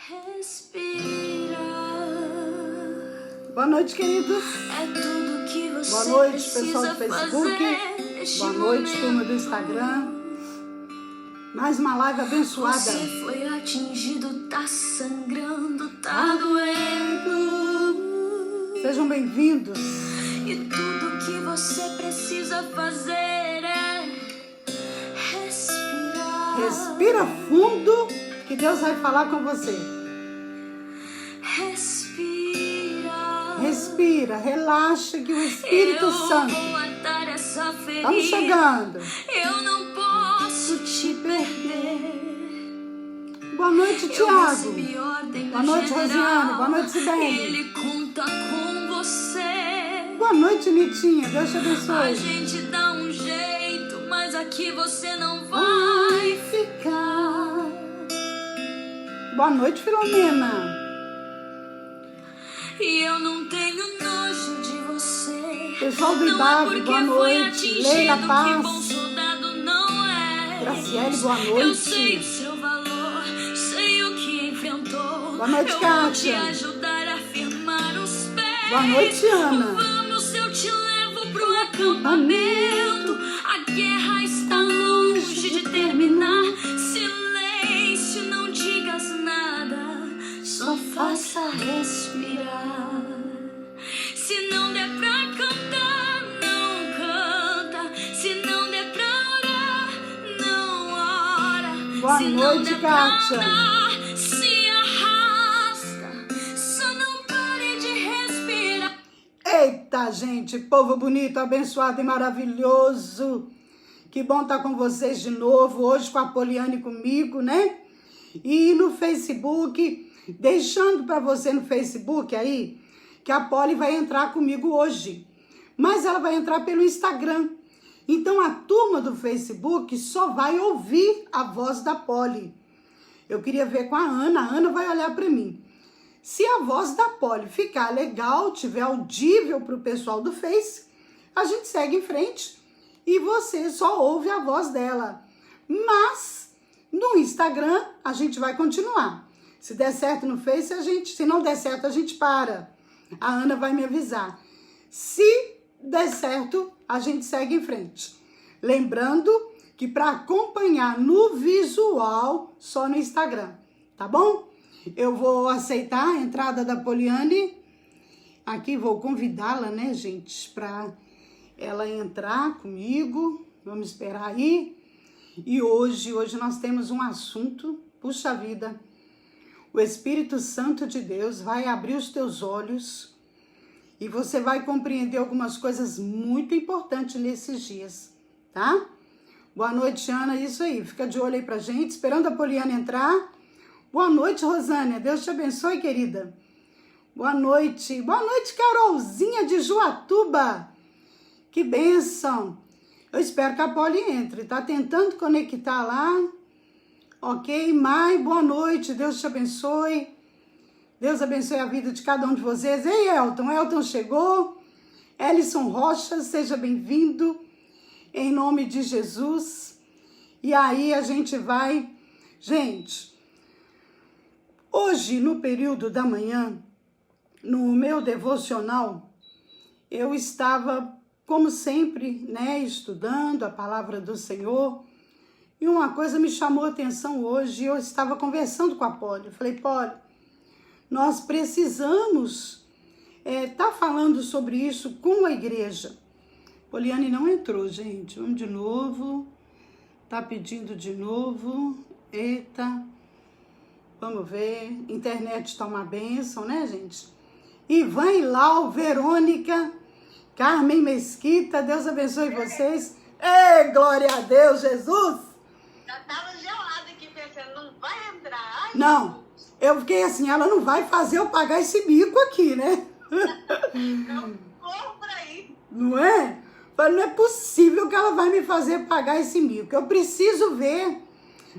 Respira. Boa noite, queridos. É tudo que você Boa noite, pessoal do Facebook. Boa Boa noite, turma do Instagram. Mais uma live abençoada. Você foi atingido, tá sangrando, tá doendo. Sejam bem-vindos. E tudo que você precisa fazer é respirar. Respira fundo, que Deus vai falar com você. Respira. Respira, relaxa, que o Espírito Santo vou atar essa ferida. estamos chegando. Eu não posso te perder. Boa noite, Tiago. Boa noite, Rosiane. Boa noite, Sibeli. Ele conta com você. Boa noite, Nitinha. Deus te abençoe. A gente dá um jeito, mas aqui você não vai ficar. Boa noite, Filomena. E eu não tenho nojo de você. Pessoal do Não IBAB, é boa porque foi noite. atingido Leila que Paz. bom soldado não é. Graciele, boa Eu noite. sei o seu valor, sei o que enfrentou. Boa noite, eu Kátia. vou te ajudar a firmar os pés. Boa noite, Ana. Vamos, eu te levo pro acampamento. A guerra está longe de terminar. Silêncio, não digas nada, só faça respirar. Se não der pra cantar, não canta. Se não der pra orar, não ora. Boa Se não noite, der pra Kátia. andar, se arrasta. Só não pare de respirar. Eita, gente, povo bonito, abençoado e maravilhoso. Que bom estar com vocês de novo, hoje com a Poliane e comigo, né? E no Facebook, deixando para você no Facebook aí, que a Poli vai entrar comigo hoje. Mas ela vai entrar pelo Instagram. Então a turma do Facebook só vai ouvir a voz da Poli. Eu queria ver com a Ana vai olhar para mim. Se a voz da Poli ficar legal, tiver audível para o pessoal do Face, a gente segue em frente e você só ouve a voz dela. Mas no Instagram a gente vai continuar. Se der certo no Face, se não der certo, a gente para. A Ana vai me avisar. Se der certo, a gente segue em frente. Lembrando que para acompanhar no visual, só no Instagram, tá bom? Eu vou aceitar a entrada da Poliane. Aqui vou convidá-la, né, gente, para ela entrar comigo. Vamos esperar aí. E hoje nós temos um assunto, puxa vida. O Espírito Santo de Deus vai abrir os teus olhos e você vai compreender algumas coisas muito importantes nesses dias, tá? Boa noite, Ana. Isso aí, fica de olho aí pra gente, esperando a Poliana entrar. Boa noite, Rosânia. Deus te abençoe, querida. Boa noite. Boa noite, Carolzinha de Juatuba. Que bênção. Eu espero que a Poli entre. Tá tentando conectar lá. Ok, Mai, boa noite. Deus te abençoe. Deus abençoe a vida de cada um de vocês. Ei, Elton. Elton chegou. Ellison Rocha, seja bem-vindo. Em nome de Jesus. E aí a gente vai... Gente... Hoje, no período da manhã, no meu devocional, eu estava, como sempre, né, estudando a palavra do Senhor, e uma coisa me chamou a atenção hoje. Eu estava conversando com a Poli. Eu falei, Poli, nós precisamos tá falando sobre isso com a igreja. Poliane não entrou, gente. Vamos de novo. Tá pedindo de novo. Eita. Vamos ver, internet tá uma bênção, né, gente? Ivan Ilau, Verônica, Carmen Mesquita, Deus abençoe vocês. Ei, glória a Deus, Jesus! Já tava gelado aqui pensando, não vai entrar. Ai, não, eu fiquei assim, ela não vai fazer eu pagar esse bico aqui, né? não corro por aí. Não é? Falei, não é possível que ela vai me fazer pagar esse mico. Eu preciso ver.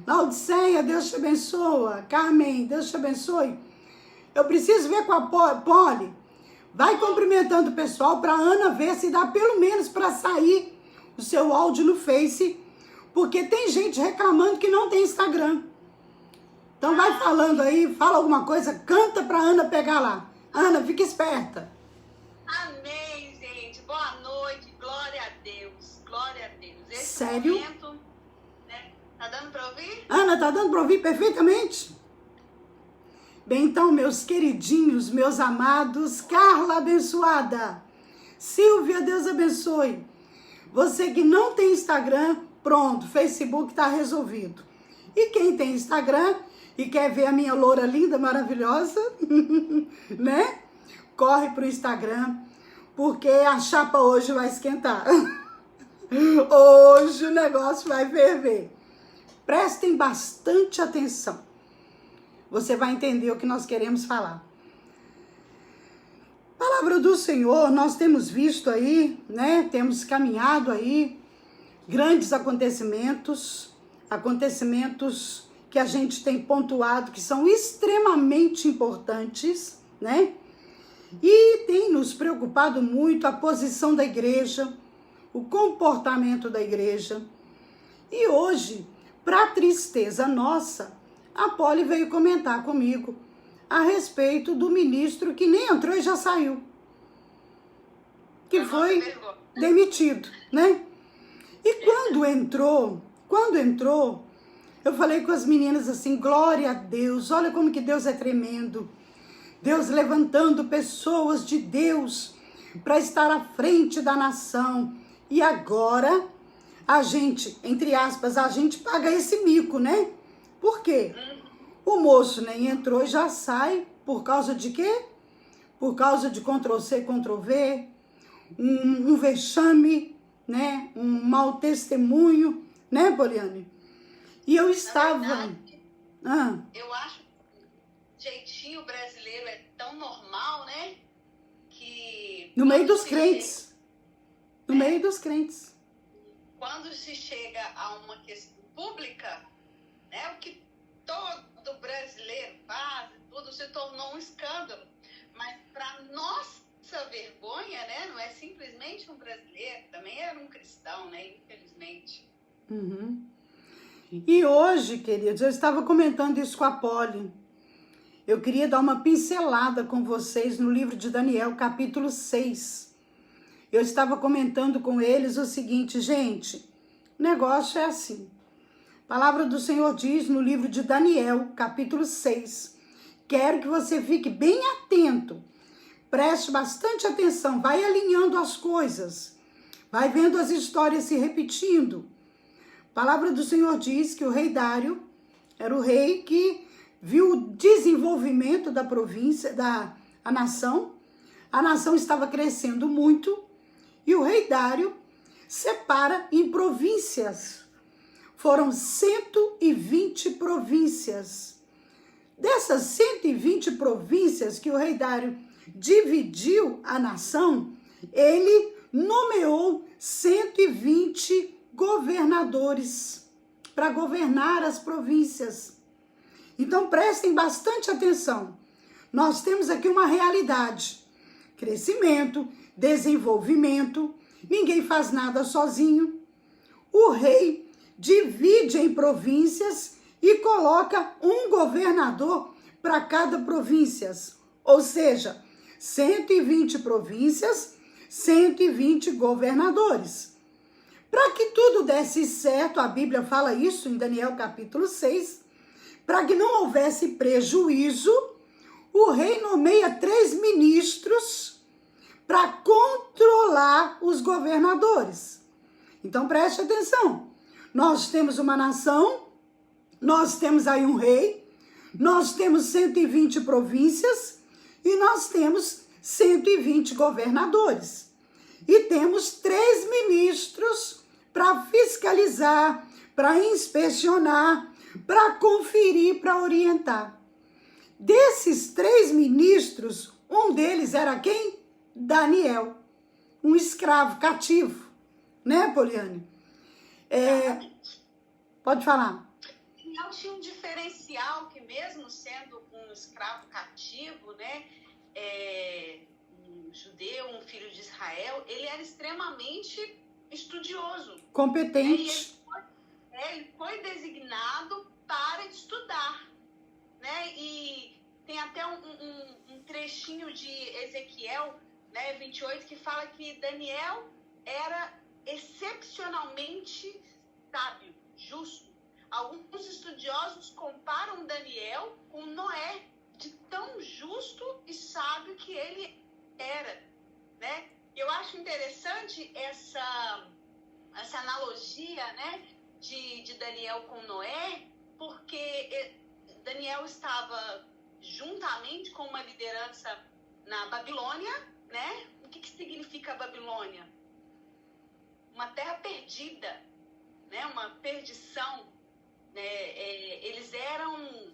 Laudiceia, Deus te abençoe. Carmen, Deus te abençoe. Eu preciso ver com a Poli. Vai cumprimentando o pessoal para Ana ver se dá pelo menos para sair o seu áudio no Face. Porque tem gente reclamando que não tem Instagram. Então vai falando aí, fala alguma coisa, canta pra Ana pegar lá. Ana, fica esperta. Amém, gente. Boa noite. Glória a Deus. Glória a Deus. Esse Sério? momento, né? Tá dando pra ouvir? Ana, tá dando pra ouvir perfeitamente? Bem, então, meus queridinhos, meus amados, Carla abençoada, Silvia, Deus abençoe. Você que não tem Instagram, pronto, Facebook tá resolvido. E quem tem Instagram e quer ver a minha loura linda, maravilhosa, né? Corre pro Instagram, porque a chapa hoje vai esquentar. Hoje o negócio vai ferver. Prestem bastante atenção. Você vai entender o que nós queremos falar. Palavra do Senhor, nós temos visto aí, né? Temos caminhado aí grandes acontecimentos que a gente tem pontuado que são extremamente importantes, né? E tem nos preocupado muito a posição da igreja, o comportamento da igreja. E hoje, para tristeza nossa, a Polly veio comentar comigo a respeito do ministro que nem entrou e já saiu. Que foi demitido, né? E quando entrou, eu falei com as meninas assim, glória a Deus, olha como que Deus é tremendo. Deus levantando pessoas de Deus para estar à frente da nação. E agora, a gente, entre aspas, a gente paga esse mico, né? Por quê? O moço nem entrou e já sai. Por causa de quê? Por causa de Ctrl-C, Ctrl-V, um vexame, né? Um mau testemunho, né, Poliane? E eu estava... Verdade, eu acho que o jeitinho brasileiro é tão normal, né? Que... No meio dos crentes. No meio dos crentes. Quando se chega a uma questão pública, né? O que todo brasileiro faz, tudo se tornou um escândalo. Mas para nossa vergonha, né? Não é simplesmente um brasileiro, também era um cristão, né? Infelizmente. Uhum. E hoje, queridos, eu estava comentando isso com a Polly. Eu queria dar uma pincelada com vocês no livro de Daniel, capítulo 6. Eu estava comentando com eles o seguinte, gente, o negócio é assim. A palavra do Senhor diz no livro de Daniel, capítulo 6. Quero que você fique bem atento, preste bastante atenção, vai alinhando as coisas, vai vendo as histórias se repetindo. A palavra do Senhor diz que o rei Dário era o rei que viu o desenvolvimento da província, da nação. A nação estava crescendo muito e o rei Dário separa em províncias. Foram 120 províncias. Dessas 120 províncias que o rei Dário dividiu a nação, ele nomeou 120 governadores para governar as províncias. Então prestem bastante atenção. Nós temos aqui uma realidade. Crescimento, desenvolvimento, ninguém faz nada sozinho. O rei divide em províncias e coloca um governador para cada província. Ou seja, 120 províncias, 120 governadores. Para que tudo desse certo, a Bíblia fala isso em Daniel capítulo 6, para que não houvesse prejuízo, o rei nomeia 3 ministros para controlar os governadores. Então preste atenção, nós temos uma nação, nós temos aí um rei, nós temos 120 províncias e nós temos 120 governadores. E temos 3 ministros para fiscalizar, para inspecionar, para conferir, para orientar. Desses 3 ministros, um deles era quem? Daniel, um escravo cativo, né, Poliane? Pode falar. Daniel tinha um diferencial que mesmo sendo um escravo cativo, né, um judeu, um filho de Israel, ele era extremamente estudioso. Competente. Ele foi designado para estudar. Ezequiel, né, 28, que fala que Daniel era excepcionalmente sábio, justo. Alguns estudiosos comparam Daniel com Noé, de tão justo e sábio que ele era, né? Eu acho interessante essa analogia, né, de Daniel com Noé, porque Daniel estava juntamente com uma liderança na Babilônia, né? O que significa a Babilônia? Uma terra perdida, né? Uma perdição, né? Eles eram,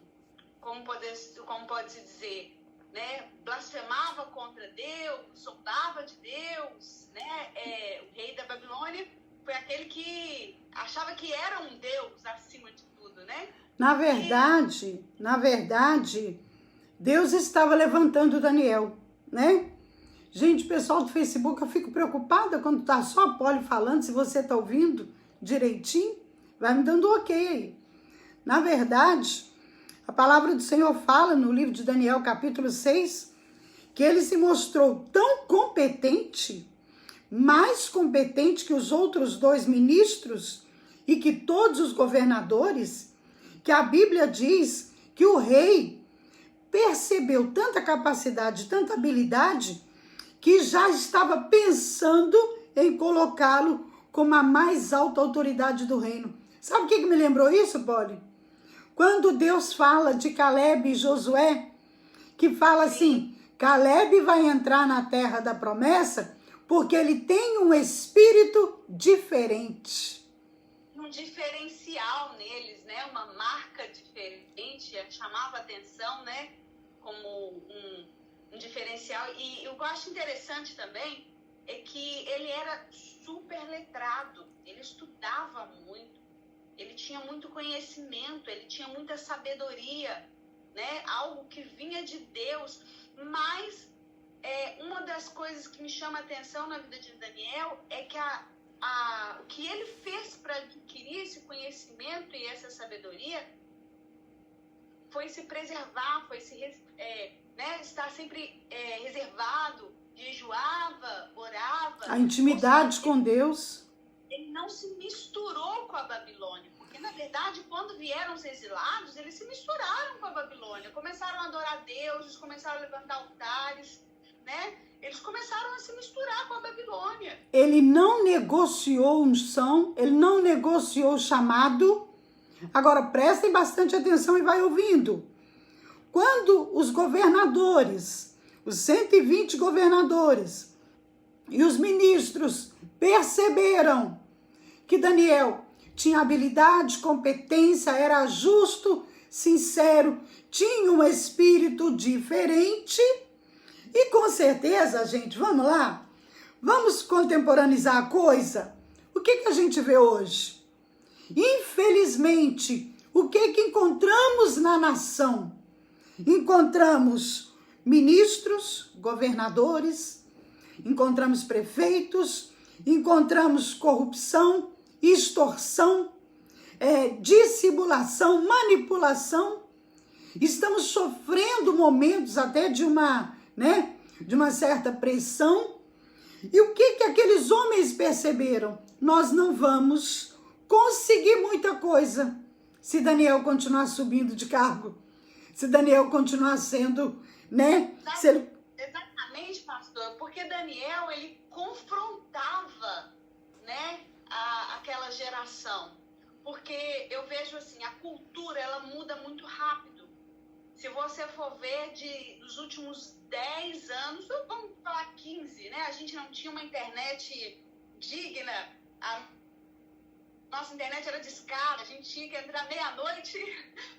como pode-se dizer, né? Blasfemava contra Deus, zombava de Deus, né? O rei da Babilônia foi aquele que achava que era um Deus acima de tudo, né? Na verdade, Deus estava levantando Daniel, né? Gente, pessoal do Facebook, eu fico preocupada quando tá só a Polly falando, se você tá ouvindo direitinho, vai me dando ok aí. Na verdade, a palavra do Senhor fala no livro de Daniel, capítulo 6, que ele se mostrou tão competente, mais competente que os outros 2 ministros e que todos os governadores, que a Bíblia diz que o rei percebeu tanta capacidade, tanta habilidade, que já estava pensando em colocá-lo como a mais alta autoridade do reino. Sabe o que me lembrou isso, Polly? Quando Deus fala de Caleb e Josué, que fala assim, Caleb vai entrar na terra da promessa porque ele tem um espírito diferente. Um diferencial neles, né? Uma marca diferente, chamava atenção, né? Como um diferencial. E eu acho interessante também é que ele era super letrado, ele estudava muito, ele tinha muito conhecimento, ele tinha muita sabedoria, né? Algo que vinha de Deus. Mas uma das coisas que me chama a atenção na vida de Daniel é que o que ele fez para adquirir esse conhecimento e essa sabedoria foi se preservar, foi estar sempre reservado, jejuava, orava. A intimidade com Deus. Ele não se misturou com a Babilônia, porque na verdade quando vieram os exilados, eles se misturaram com a Babilônia, começaram a adorar deuses, começaram a levantar altares, né? Eles começaram a se misturar com a Babilônia. Ele não negociou unção, ele não negociou chamado. Agora prestem bastante atenção e vai ouvindo. Quando os governadores, os 120 governadores e os ministros perceberam que Daniel tinha habilidade, competência, era justo, sincero, tinha um espírito diferente. E com certeza, gente, vamos lá? Vamos contemporaneizar a coisa? O que a gente vê hoje? Infelizmente, o que encontramos na nação? Encontramos ministros, governadores, encontramos prefeitos, encontramos corrupção, extorsão, dissimulação, manipulação. Estamos sofrendo momentos até de uma certa pressão. E o que aqueles homens perceberam? Nós não vamos conseguir muita coisa se Daniel continuar subindo de cargo, se Daniel continuar sendo, Exatamente, pastor, porque Daniel, ele confrontava, aquela geração, porque eu vejo assim, a cultura, ela muda muito rápido. Se você for ver dos últimos 10 anos, vamos falar 15, né? A gente não tinha uma internet digna, a nossa internet era discada, a gente tinha que entrar meia-noite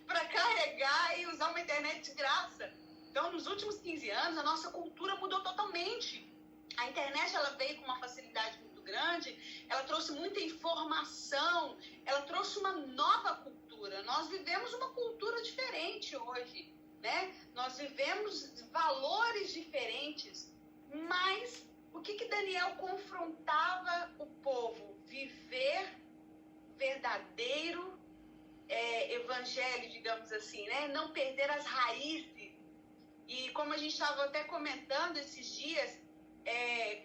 para carregar e usar uma internet de graça. Então, nos últimos 15 anos, a nossa cultura mudou totalmente. A internet, ela veio com uma facilidade muito grande, ela trouxe muita informação, ela trouxe uma nova cultura. Nós vivemos uma cultura diferente hoje, né? Nós vivemos valores diferentes, mas o que Daniel confrontava o povo? Viver verdadeiro evangelho, digamos assim, né? Não perder as raízes. E como a gente estava até comentando esses dias,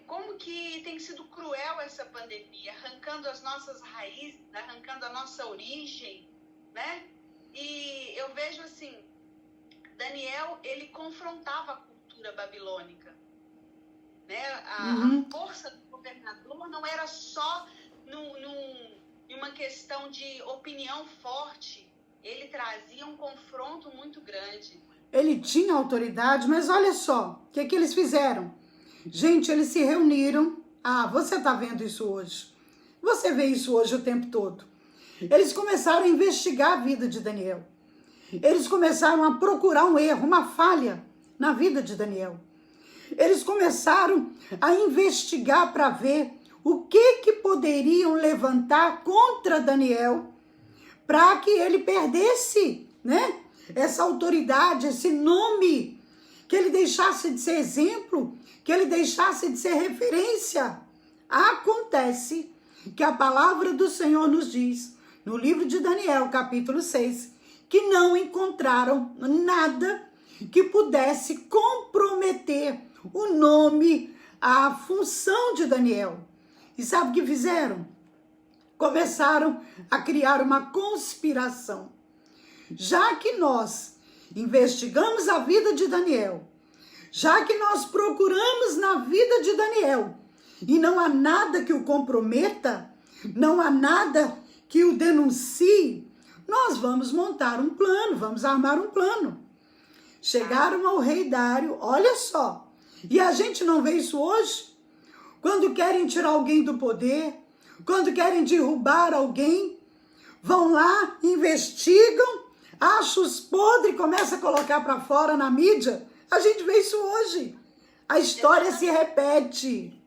como que tem sido cruel essa pandemia, arrancando as nossas raízes, arrancando a nossa origem, né? E eu vejo assim, Daniel, ele confrontava a cultura babilônica, né? A força do governador não era só numa questão de opinião forte, ele trazia um confronto muito grande. Ele tinha autoridade, mas olha só, o que eles fizeram? Gente, eles se reuniram. Ah, você tá vendo isso hoje. Você vê isso hoje o tempo todo. Eles começaram a investigar a vida de Daniel. Eles começaram a procurar um erro, uma falha na vida de Daniel. Eles começaram a investigar para ver o que poderiam levantar contra Daniel para que ele perdesse, né? Essa autoridade, esse nome, que ele deixasse de ser exemplo, que ele deixasse de ser referência. Acontece que a palavra do Senhor nos diz, no livro de Daniel, capítulo 6, que não encontraram nada que pudesse comprometer o nome, a função de Daniel. E sabe o que fizeram? Começaram a criar uma conspiração. Já que nós investigamos a vida de Daniel, já que nós procuramos na vida de Daniel, e não há nada que o comprometa, não há nada que o denuncie, nós vamos montar um plano, vamos armar um plano. Chegaram ao rei Dário, olha só, e a gente não vê isso hoje? Quando querem tirar alguém do poder, quando querem derrubar alguém, vão lá, investigam, acham os podres, começam a colocar para fora na mídia. A gente vê isso hoje. A história se repete.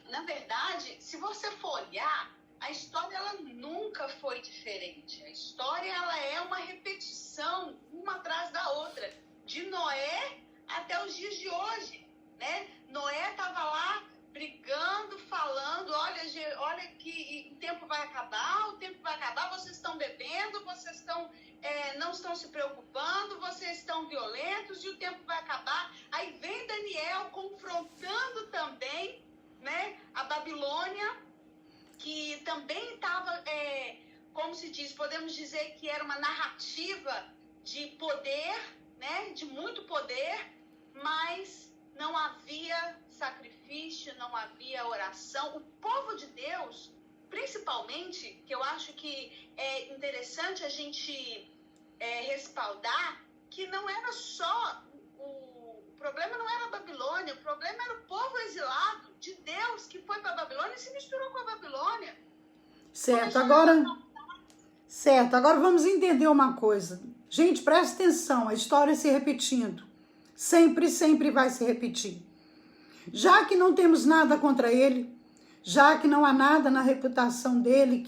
Na verdade, se você for olhar, a história ela nunca foi diferente. A história ela é uma repetição, uma atrás da outra, de Noé até os dias de hoje, né? Noé estava lá brigando, falando, olha que o tempo vai acabar, vocês estão bebendo, vocês não estão se preocupando, vocês estão violentos e o tempo vai acabar. Aí vem Daniel confrontando também, né, a Babilônia, que também estava, como se diz, podemos dizer que era uma narrativa de poder, né, de muito poder, mas não havia sacrifício, não havia oração. O povo de Deus, principalmente, que eu acho que é interessante a gente respaldar, que não era só o problema, não era a Babilônia, o problema era o povo exilado de Deus que foi para a Babilônia e se misturou com a Babilônia. Certo, agora vamos entender uma coisa. Gente, presta atenção, a história se repetindo. Sempre vai se repetir. Já que não temos nada contra ele, já que não há nada na reputação dele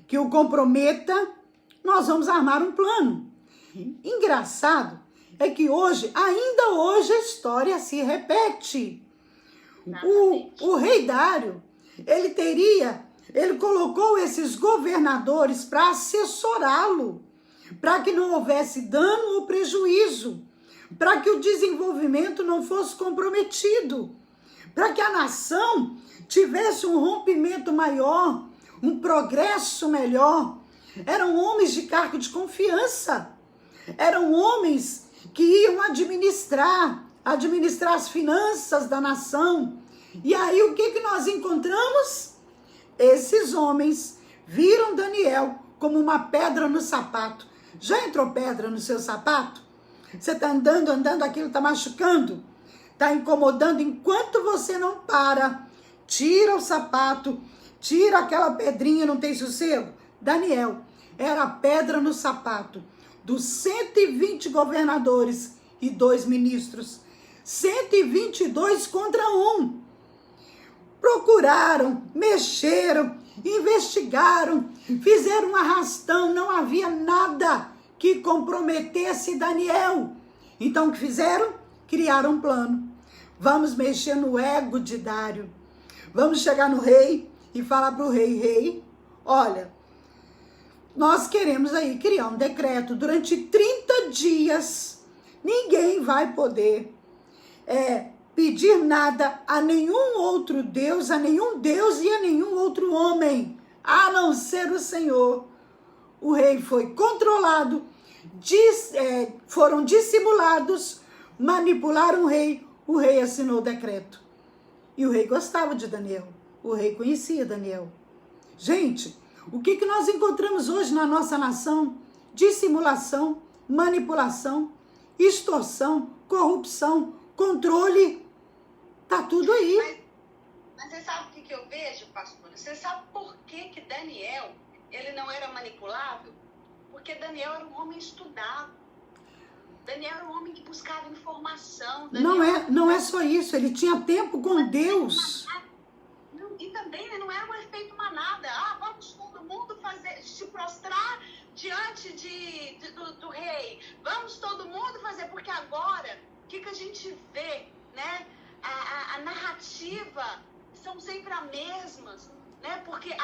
que o comprometa, nós vamos armar um plano. Engraçado é que ainda hoje a história se repete. O rei Dário, ele colocou esses governadores para assessorá-lo, para que não houvesse dano ou prejuízo, para que o desenvolvimento não fosse comprometido, para que a nação tivesse um rompimento maior, um progresso melhor. Eram homens de cargo de confiança, eram homens que iam administrar as finanças da nação. E aí o que nós encontramos? Esses homens viram Daniel como uma pedra no sapato. Já entrou pedra no seu sapato? Você está andando, aquilo está machucando, está incomodando. Enquanto você não para, tira o sapato, tira aquela pedrinha, não tem sossego. Daniel era a pedra no sapato dos 120 governadores e 2 ministros. 122 contra 1. Procuraram, mexeram, investigaram, fizeram um arrastão, não havia nada que comprometesse Daniel. Então o que fizeram? Criaram um plano. Vamos mexer no ego de Dário. Vamos chegar no rei e falar para o rei, olha, nós queremos aí criar um decreto durante 30 dias ninguém vai poder pedir nada a nenhum outro Deus, a nenhum Deus e a nenhum outro homem, a não ser o Senhor. O rei foi controlado, foram dissimulados, manipularam o rei assinou o decreto. E o rei gostava de Daniel, o rei conhecia Daniel. Gente, o que nós encontramos hoje na nossa nação? Dissimulação, manipulação, extorsão, corrupção, controle, tá tudo aí. Mas você sabe o que eu vejo, pastor? Você sabe por que Daniel, ele não era manipulável? Porque Daniel era um homem estudado. Daniel era um homem que buscava informação. Não é só isso, ele tinha tempo com Deus. E também não era um efeito manada. Vamos todo mundo se prostrar diante do rei. Vamos todo mundo fazer, porque agora, o que a gente vê, né? A narrativa são sempre as mesmas, né? Porque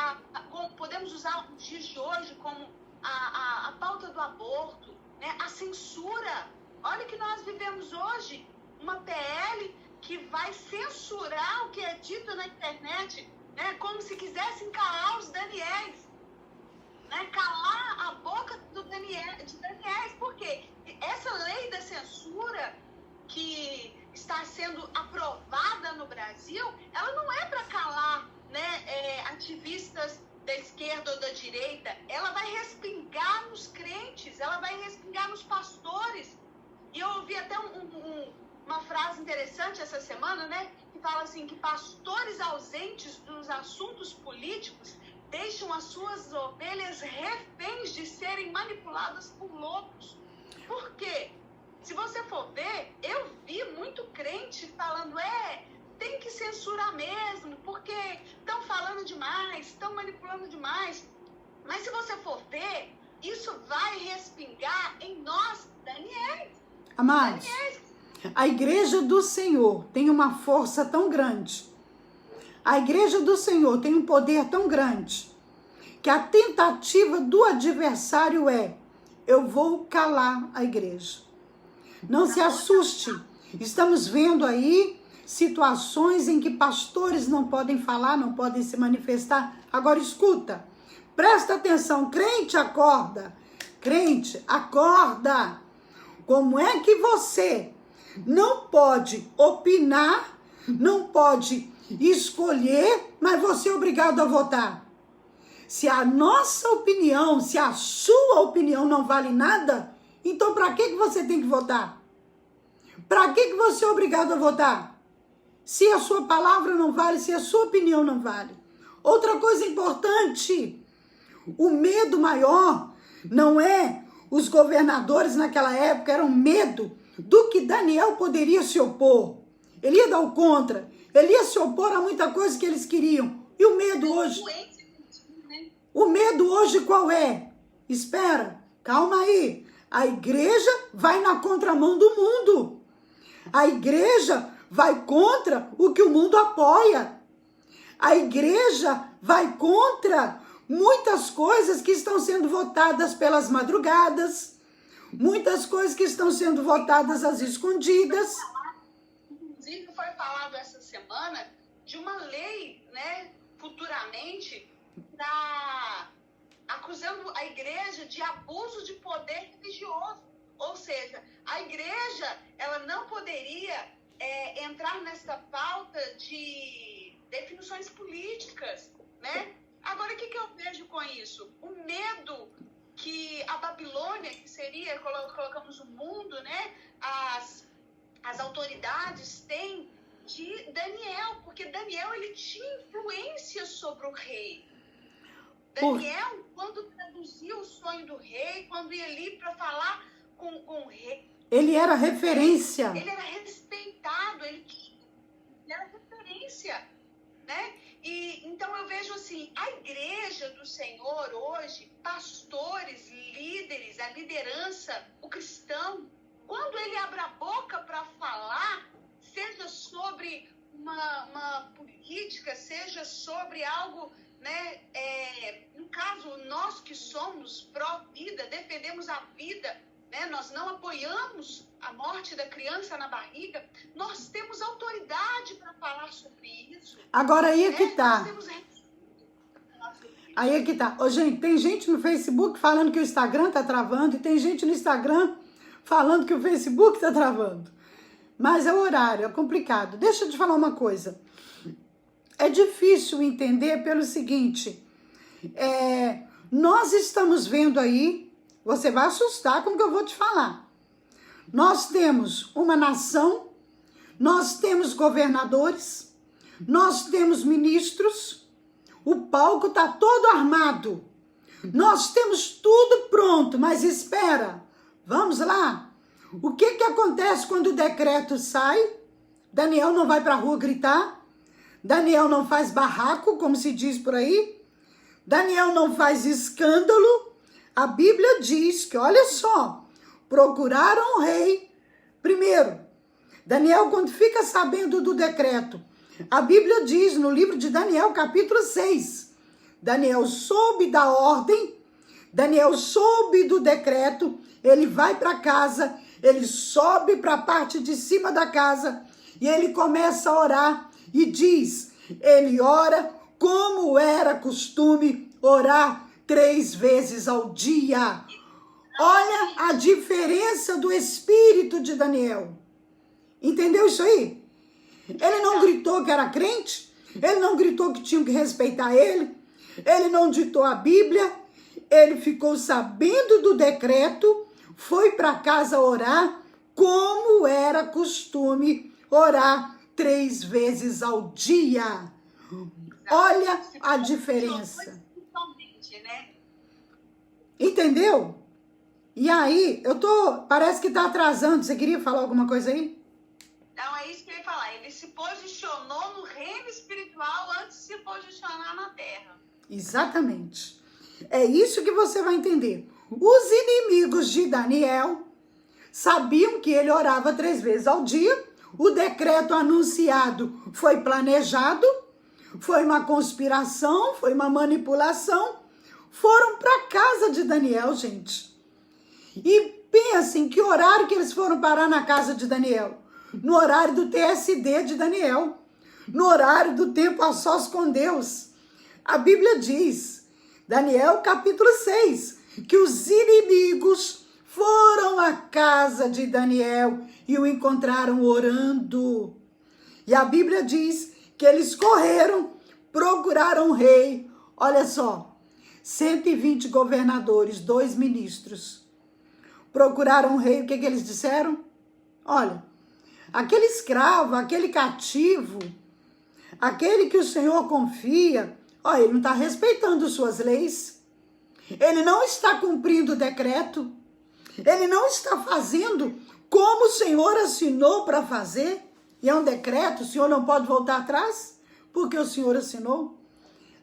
podemos usar os dias de hoje como a pauta do aborto, né? A censura. Olha que nós vivemos hoje, uma PL que vai censurar o que é dito na internet, né? Como se quisessem calar os Daniéis, né? Calar a boca de Daniéis. Por quê? Essa lei da censura que está sendo aprovada no Brasil, ela não é para calar, né, ativistas da esquerda ou da direita. Ela vai respingar nos crentes, ela vai respingar nos pastores. E eu ouvi até uma frase interessante essa semana, né, que fala assim, que pastores ausentes dos assuntos políticos deixam as suas ovelhas reféns de serem manipuladas por lobos. Por quê? Se você for ver, eu vi muito crente falando, tem que censurar mesmo, porque estão falando demais, estão manipulando demais. Mas se você for ver, isso vai respingar em nós, Daniel. Amados, a igreja do Senhor tem uma força tão grande, a igreja do Senhor tem um poder tão grande, que a tentativa do adversário eu vou calar a igreja. Não se assuste, estamos vendo aí situações em que pastores não podem falar, não podem se manifestar. Agora escuta, presta atenção, crente acorda, como é que você não pode opinar, não pode escolher, mas você é obrigado a votar? Se a nossa opinião, se a sua opinião não vale nada, então para que você tem que votar? Para que você é obrigado a votar? Se a sua palavra não vale, se a sua opinião não vale. Outra coisa importante, o medo maior não é os governadores naquela época, era um medo do que Daniel poderia se opor. Ele ia dar o contra, ele ia se opor a muita coisa que eles queriam. E o medo hoje? O medo hoje qual é? Espera, calma aí. A igreja vai na contramão do mundo. A igreja vai contra o que o mundo apoia. A igreja vai contra muitas coisas que estão sendo votadas pelas madrugadas, muitas coisas que estão sendo votadas às escondidas. Inclusive foi falado essa semana de uma lei, né, futuramente, acusando a igreja de abuso de poder religioso. Ou seja, a igreja ela não poderia entrar nessa pauta de definições políticas, né? Agora, o que eu vejo com isso? O medo que a Babilônia, que seria, colocamos o mundo, né? As autoridades têm de Daniel, porque Daniel ele tinha influência sobre o rei. Daniel, quando traduzia o sonho do rei, quando ia ali para falar com o rei, ele era referência. Ele era respeitado, ele era referência, né? E então eu vejo assim, a igreja do Senhor hoje, pastores, líderes, a liderança, o cristão, quando ele abre a boca para falar, seja sobre uma política, seja sobre algo, né? No caso, nós que somos pró-vida, defendemos a vida, né? Nós não apoiamos a morte da criança na barriga, nós temos autoridade para falar sobre isso. Agora aí é que tá. Nós temos Aí é que tá. Ô, gente, tem gente no Facebook falando que o Instagram tá travando e tem gente no Instagram falando que o Facebook tá travando. Mas é o horário, é complicado. Deixa eu te falar uma coisa. É difícil entender pelo seguinte, nós estamos vendo aí, você vai assustar com o que eu vou te falar. Nós temos uma nação, nós temos governadores, nós temos ministros, o palco está todo armado, nós temos tudo pronto, mas espera, vamos lá. O que acontece quando o decreto sai? Daniel não vai para a rua gritar, Daniel não faz barraco, como se diz por aí, Daniel não faz escândalo. A Bíblia diz que, olha só, procuraram o rei. Primeiro, Daniel, quando fica sabendo do decreto, a Bíblia diz no livro de Daniel, capítulo 6, Daniel soube da ordem, Daniel soube do decreto, ele vai para casa, ele sobe para a parte de cima da casa e ele começa a orar e diz, ele ora como era costume orar 3 vezes ao dia. Olha a diferença do espírito de Daniel. Entendeu isso aí? Ele não gritou que era crente, ele não gritou que tinham que respeitar ele não ditou a Bíblia, ele ficou sabendo do decreto, foi para casa orar, como era costume orar 3 vezes ao dia. Olha a diferença. Entendeu? E aí, parece que tá atrasando. Você queria falar alguma coisa aí? Não, é isso que eu ia falar. Ele se posicionou no reino espiritual antes de se posicionar na terra. Exatamente. É isso que você vai entender. Os inimigos de Daniel sabiam que ele orava 3 vezes ao dia. O decreto anunciado foi planejado, foi uma conspiração, foi uma manipulação. Foram para casa de Daniel, gente. E pensem que horário que eles foram parar na casa de Daniel. No horário do TSD de Daniel. No horário do tempo a sós com Deus. A Bíblia diz, Daniel capítulo 6, que os inimigos foram à casa de Daniel e o encontraram orando. E a Bíblia diz que eles correram, procuraram o rei. Olha só, 120 governadores, 2 ministros. Procuraram o rei, o que eles disseram? Olha, aquele escravo, aquele cativo, aquele que o Senhor confia, olha, ele não está respeitando suas leis, ele não está cumprindo o decreto, ele não está fazendo como o Senhor assinou para fazer, e é um decreto, o Senhor não pode voltar atrás, porque o Senhor assinou.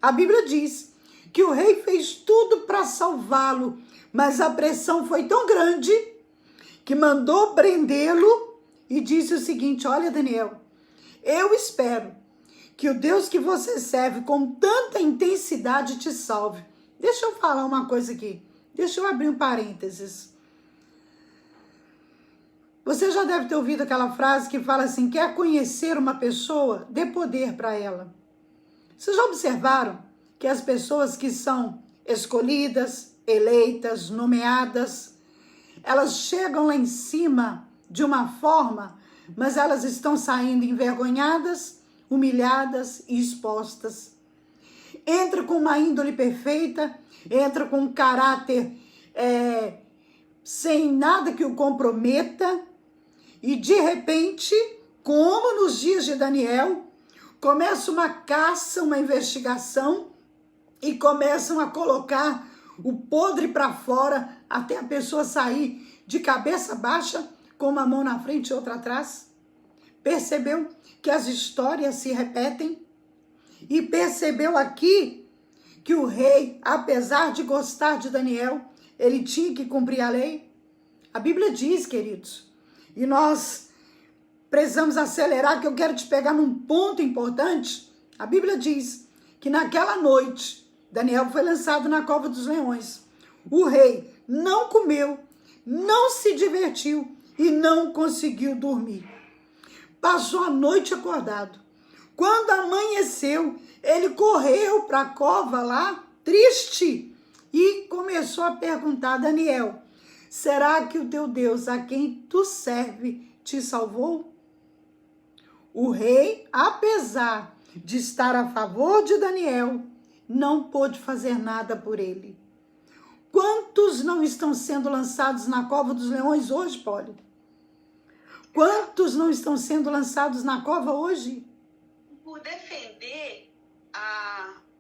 A Bíblia diz que o rei fez tudo para salvá-lo, mas a pressão foi tão grande que mandou prendê-lo e disse o seguinte, olha Daniel, eu espero que o Deus que você serve com tanta intensidade te salve. Deixa eu falar uma coisa aqui, deixa eu abrir um parênteses. Você já deve ter ouvido aquela frase que fala assim, quer conhecer uma pessoa, dê poder para ela. Vocês já observaram que as pessoas que são escolhidas, eleitas, nomeadas, elas chegam lá em cima de uma forma, mas elas estão saindo envergonhadas, humilhadas e expostas. Entra com uma índole perfeita, entra com um caráter sem nada que o comprometa, e de repente, como nos dias de Daniel, começa uma caça, uma investigação, e começam a colocar o podre para fora, até a pessoa sair de cabeça baixa, com uma mão na frente e outra atrás. Percebeu que as histórias se repetem? E percebeu aqui que o rei, apesar de gostar de Daniel, ele tinha que cumprir a lei? A Bíblia diz, queridos, e nós precisamos acelerar, que eu quero te pegar num ponto importante. A Bíblia diz que naquela noite, Daniel foi lançado na cova dos leões. O rei não comeu não se divertiu e não conseguiu dormir. Passou a noite acordado. Quando amanheceu, ele correu para a cova lá, triste, e começou a perguntar: Daniel, será que o teu Deus, a quem tu serve, te salvou? O rei, apesar de estar a favor de Daniel, não pôde fazer nada por ele. Quantos não estão sendo lançados na cova dos leões hoje, Polly? Quantos não estão sendo lançados na cova hoje? Por defender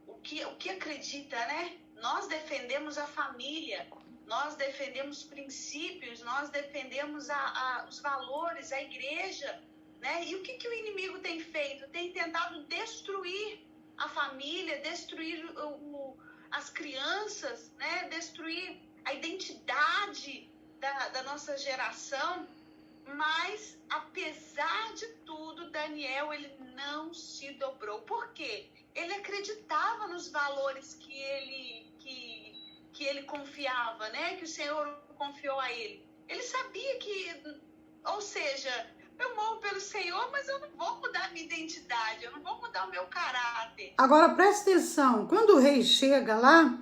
o que acredita, né? Nós defendemos a família, nós defendemos princípios, nós defendemos os valores, a igreja, né? E o que o inimigo tem feito? Tem tentado destruir a família, destruir as crianças, né? Destruir a identidade da nossa geração. Mas, apesar de tudo, Daniel, ele não se dobrou. Por quê? Ele acreditava nos valores que ele confiava, né? Que o Senhor confiou a ele. Ele sabia ou seja, eu morro pelo Senhor, mas eu não vou mudar a minha identidade, eu não vou mudar o meu caráter. Agora, presta atenção. Quando o rei chega lá,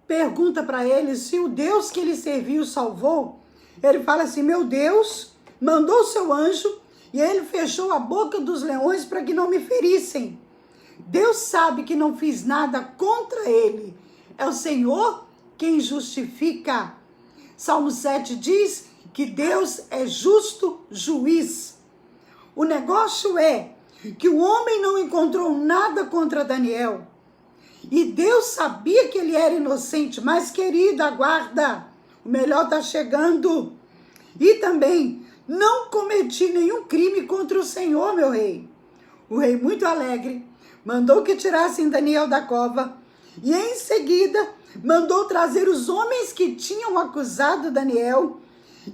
pergunta para ele se o Deus que ele serviu salvou. Ele fala assim: meu Deus mandou o seu anjo e ele fechou a boca dos leões para que não me ferissem. Deus sabe que não fiz nada contra ele. É o Senhor quem justifica. Salmo 7 diz que Deus é justo juiz. O negócio é que o homem não encontrou nada contra Daniel. E Deus sabia que ele era inocente, mas querido, aguarda. O melhor está chegando. E também não cometi nenhum crime contra o Senhor, meu rei. O rei, muito alegre, mandou que tirassem Daniel da cova e em seguida mandou trazer os homens que tinham acusado Daniel.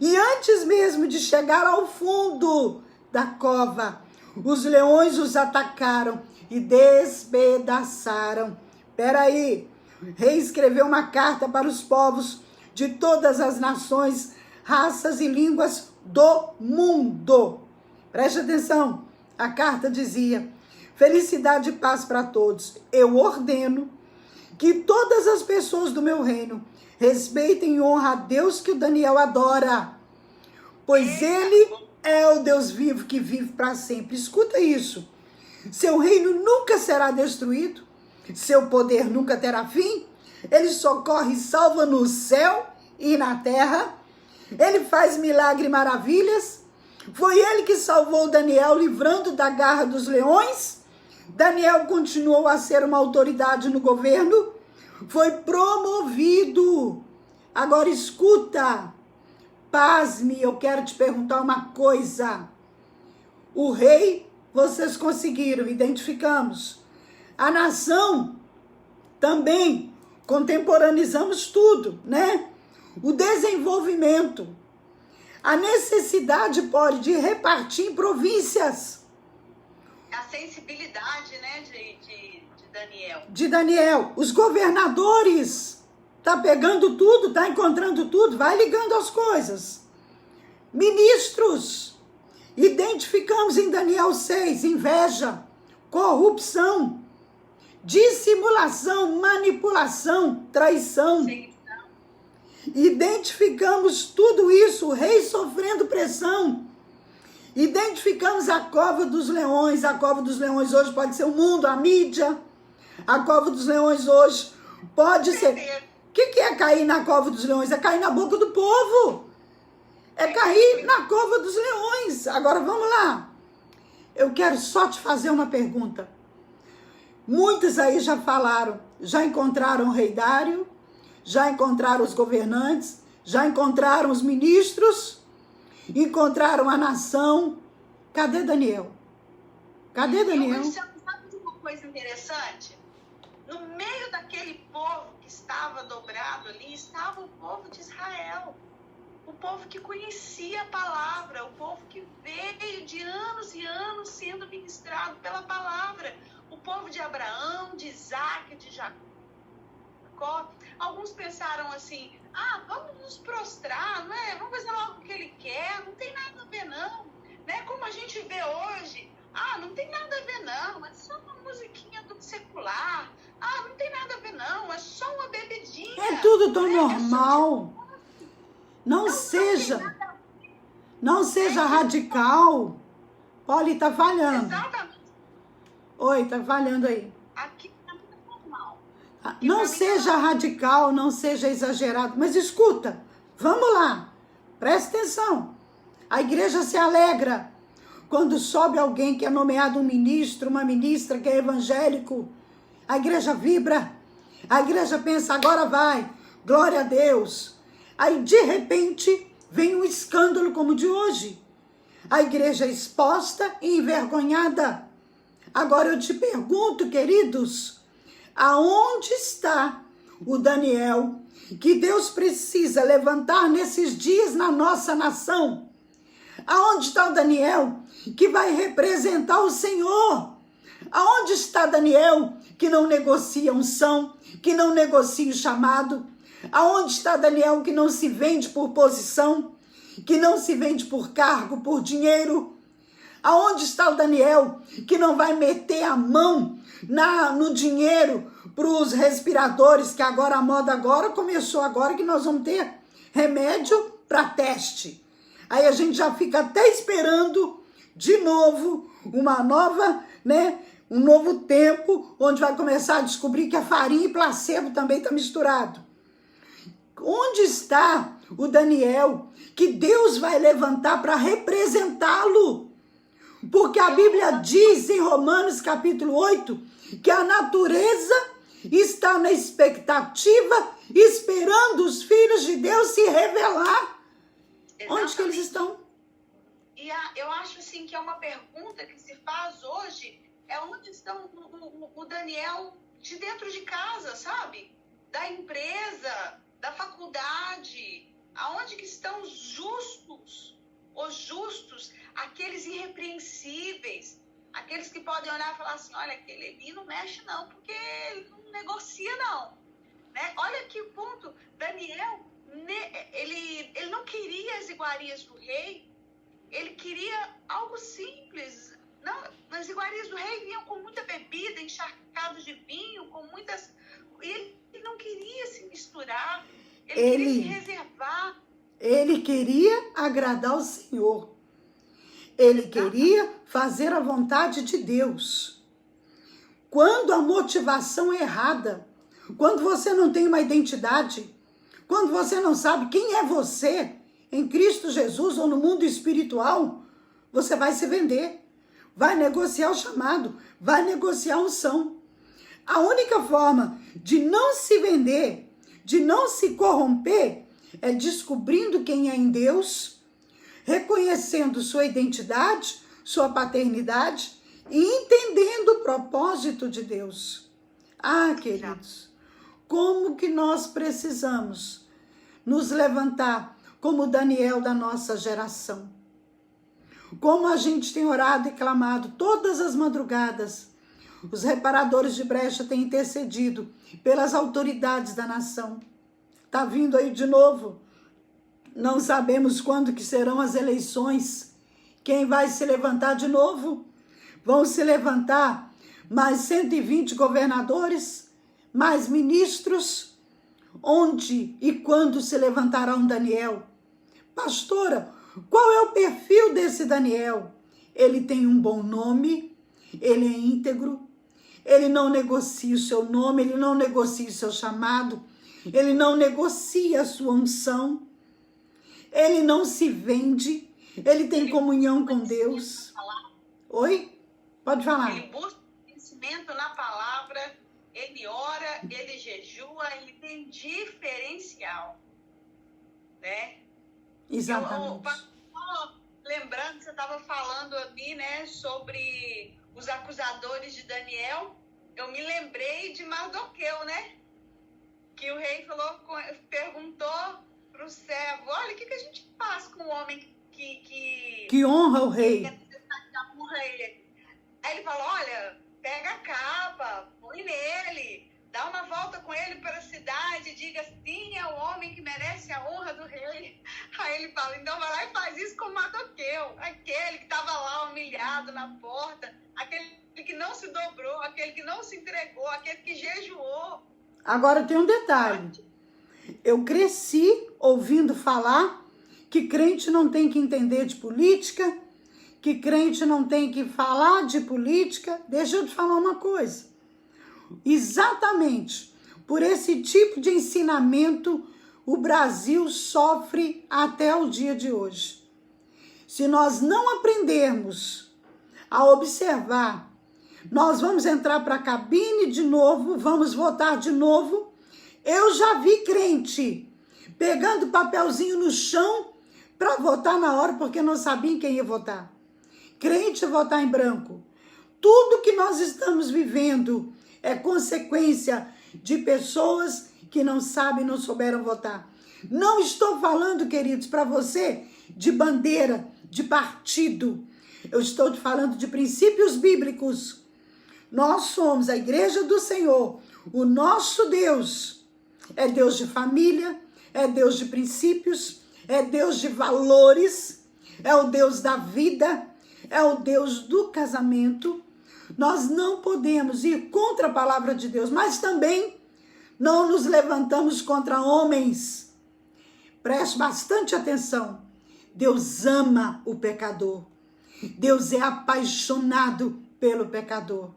E antes mesmo de chegar ao fundo da cova, os leões os atacaram e despedaçaram. Peraí, o rei escreveu uma carta para os povos de todas as nações, raças e línguas do mundo. Preste atenção, a carta dizia: felicidade e paz para todos. Eu ordeno que todas as pessoas do meu reino respeitem e honrem a Deus que o Daniel adora, pois ele é o Deus vivo que vive para sempre. Escuta isso. Seu reino nunca será destruído, seu poder nunca terá fim, ele socorre e salva no céu e na terra, ele faz milagre e maravilhas. Foi ele que salvou Daniel livrando da garra dos leões. Daniel continuou a ser uma autoridade no governo, foi promovido. Agora escuta, pasme, eu quero te perguntar uma coisa. O rei, vocês conseguiram, identificamos. A nação, também, contemporaneizamos tudo, né? O desenvolvimento, a necessidade pode de repartir em províncias. A sensibilidade, né, de Daniel. De Daniel, os governadores, tá pegando tudo, tá encontrando tudo, vai ligando as coisas. Ministros, identificamos em Daniel 6, inveja, corrupção, dissimulação, manipulação, traição. Sim. Identificamos tudo isso, o rei sofrendo pressão. Identificamos a cova dos leões. A cova dos leões hoje pode ser o mundo, a mídia. A cova dos leões hoje pode ser... O que é cair na cova dos leões? É cair na boca do povo. É cair na cova dos leões. Agora vamos lá. Eu quero só te fazer uma pergunta. Muitos aí já falaram, já encontraram o rei Dário, já encontraram os governantes, já encontraram os ministros, encontraram a nação. Cadê Daniel? Cadê Daniel? Sabe uma coisa interessante? No meio daquele povo que estava dobrado ali, estava o povo de Israel. O povo que conhecia a palavra, o povo que veio de anos e anos sendo ministrado pela palavra. O povo de Abraão, de Isaac, de Jacó. Alguns pensaram assim: vamos nos prostrar, não é? Vamos fazer logo o que ele quer, não tem nada a ver não, né? Como a gente vê hoje, não tem nada a ver não, é só uma musiquinha do secular, não tem nada a ver não, é só uma bebidinha. É tudo tão né? normal. Não seja radical. Polly, tá falhando. Exatamente. Oi, tá falhando aí. Aqui é muito normal. Não seja radical, não seja exagerado. Mas escuta, vamos lá. Presta atenção. A igreja se alegra quando sobe alguém que é nomeado um ministro, uma ministra que é evangélico. A igreja vibra. A igreja pensa, agora vai. Glória a Deus. Aí, de repente, vem um escândalo como o de hoje. A igreja é exposta e envergonhada. Agora eu te pergunto, queridos, aonde está o Daniel que Deus precisa levantar nesses dias na nossa nação? Aonde está o Daniel que vai representar o Senhor? Aonde está Daniel que não negocia unção, que não negocia o chamado? Aonde está Daniel que não se vende por posição, que não se vende por cargo, por dinheiro? Aonde está o Daniel que não vai meter a mão no dinheiro para os respiradores, que agora a moda agora começou agora que nós vamos ter remédio para teste. Aí a gente já fica até esperando de novo uma nova, um novo tempo, onde vai começar a descobrir que a farinha e placebo também está misturado. Onde está o Daniel que Deus vai levantar para representá-lo? Porque a Bíblia diz em Romanos capítulo 8 que a natureza está na expectativa, esperando os filhos de Deus se revelar. Exatamente. Onde que eles estão? E eu acho assim que é uma pergunta que se faz hoje, onde estão o Daniel de dentro de casa, sabe? Da empresa, da faculdade, aonde que estão os justos, aqueles irrepreensíveis, aqueles que podem olhar e falar assim, olha, aquele ali não mexe não, porque ele não negocia não, né? Olha que ponto, Daniel, ele não queria as iguarias do rei, ele queria algo simples. Não, as iguarias do rei vinham com muita bebida, encharcados de vinho, com muitas... E ele não queria se misturar, ele queria se reservar. Ele queria agradar o Senhor. Ele queria fazer a vontade de Deus. Quando a motivação é errada, quando você não tem uma identidade, quando você não sabe quem é você em Cristo Jesus ou no mundo espiritual, você vai se vender, vai negociar o chamado, vai negociar a unção. A única forma de não se vender, de não se corromper, é descobrindo quem é em Deus, reconhecendo sua identidade, sua paternidade e entendendo o propósito de Deus. Queridos, como que nós precisamos nos levantar como Daniel da nossa geração. Como a gente tem orado e clamado todas as madrugadas. Os reparadores de brecha têm intercedido pelas autoridades da nação. Está vindo aí de novo. Não sabemos quando que serão as eleições. Quem vai se levantar de novo? Vão se levantar mais 120 governadores, mais ministros. Onde e quando se levantará um Daniel? Pastora, qual é o perfil desse Daniel? Ele tem um bom nome, ele é íntegro, ele não negocia o seu nome, ele não negocia o seu chamado, ele não negocia a sua unção, ele não se vende, ele tem comunhão com Deus. Oi? Pode falar. Ele busca conhecimento na palavra, ele ora, ele jejua, ele tem diferencial, né? Exatamente. Lembrando que você estava falando ali, né, sobre os acusadores de Daniel, eu me lembrei de Mardoqueu, né? Que o rei perguntou para o servo, olha, o que a gente faz com o homem que honra o rei? Honra ele. Aí ele falou, olha, pega a capa, põe nele, dá uma volta com ele para a cidade e diga, sim, é o homem que merece a honra do rei. Aí ele fala, então vai lá e faz isso com Mardoqueu, aquele que estava lá humilhado na porta, aquele que não se dobrou, aquele que não se entregou, aquele que jejuou. Agora tem um detalhe. Eu cresci ouvindo falar que crente não tem que entender de política, que crente não tem que falar de política. Deixa eu te falar uma coisa. Exatamente por esse tipo de ensinamento, o Brasil sofre até o dia de hoje. Se nós não aprendermos a observar, nós vamos entrar para a cabine de novo, vamos votar de novo. Eu já vi crente pegando papelzinho no chão para votar na hora, porque não sabia em quem ia votar. Crente votar em branco. Tudo que nós estamos vivendo é consequência de pessoas que não sabem, não souberam votar. Não estou falando, queridos, para você de bandeira, de partido. Eu estou te falando de princípios bíblicos. Nós somos a igreja do Senhor. O nosso Deus é Deus de família, é Deus de princípios, é Deus de valores, é o Deus da vida, é o Deus do casamento. Nós não podemos ir contra a palavra de Deus, mas também não nos levantamos contra homens. Preste bastante atenção. Deus ama o pecador. Deus é apaixonado pelo pecador.